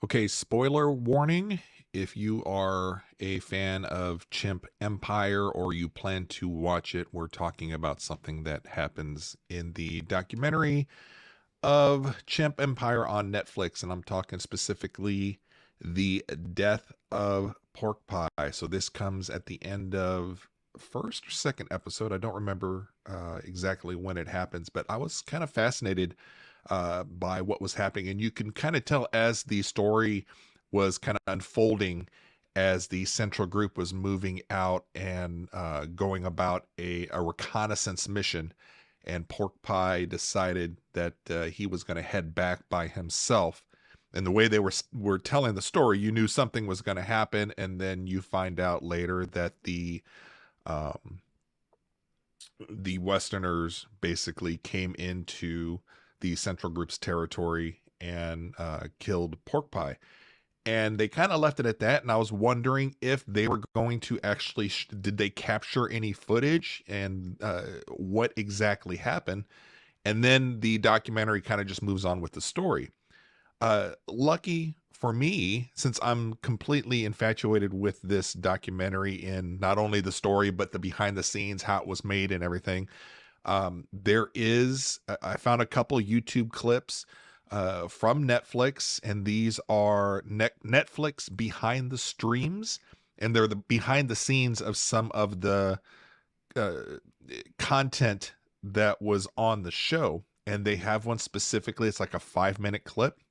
Okay, spoiler warning. If you are a fan of Chimp Empire or you plan to watch it, we're talking about something that happens in the documentary of Chimp Empire on Netflix. And I'm talking specifically the death of Pork Pie. So this comes at the end of first or second episode. I don't remember exactly when it happens, but I was kind of fascinated by what was happening. And you can kind of tell as the story was kind of unfolding, as the central group was moving out and going about a reconnaissance mission. And Pork Pie decided that he was going to head back by himself. And the way they were telling the story, you knew something was going to happen, and then you find out later that um, the Westerners basically came into the Central Group's territory and killed Pork Pie. And they kind of left it at that. And I was wondering if they were going to actually, did they capture any footage and what exactly happened? And then the documentary kind of just moves on with the story. Lucky for me, since I'm completely infatuated with this documentary in not only the story, but the behind the scenes, how it was made and everything. I found a couple YouTube clips from Netflix, and these are Netflix behind the streams, and they're the behind the scenes of some of the uh, content that was on the show. And they have one specifically, it's like a 5 minute clip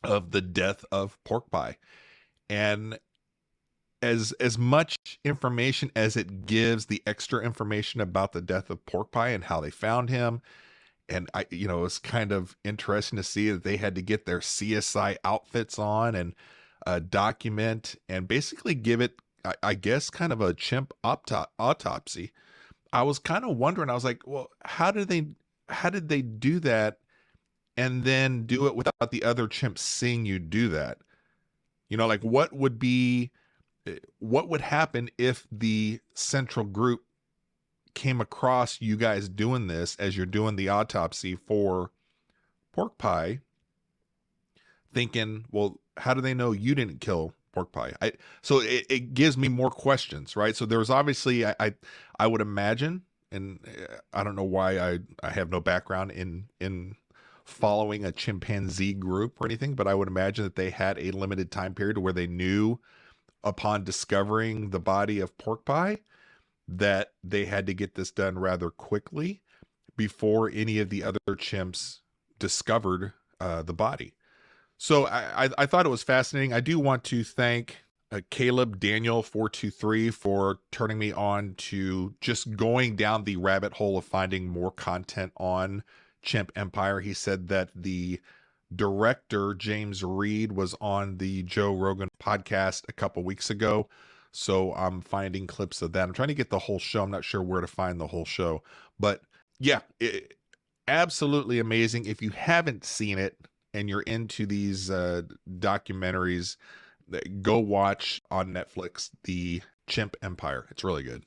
of the death of Pork Pie. And as much information as it gives, the extra information about the death of Pork Pie and how they found him, and it's kind of interesting to see that they had to get their CSI outfits on and document and basically give it, I guess, kind of a chimp autopsy. I was kind of wondering. I was like, well, how did they do that, and then do it without the other chimps seeing you do that? Like what would happen if the central group came across you guys doing this as you're doing the autopsy for Pork Pie, thinking, well, how do they know you didn't kill Pork Pie? So it gives me more questions, right? So there was obviously, I would imagine, and I don't know why I have no background in following a chimpanzee group or anything, but I would imagine that they had a limited time period where they knew upon discovering the body of Pork Pie that they had to get this done rather quickly before any of the other chimps discovered the body. So I thought it was fascinating. I do want to thank Caleb Daniel 423 for turning me on to just going down the rabbit hole of finding more content on Chimp Empire. He said that the director James Reed was on the Joe Rogan podcast a couple weeks ago. So I'm finding clips of that. I'm trying to get the whole show. I'm not sure where to find the whole show, but yeah, absolutely amazing. If you haven't seen it and you're into these documentaries, go watch on Netflix the Chimp Empire. It's really good.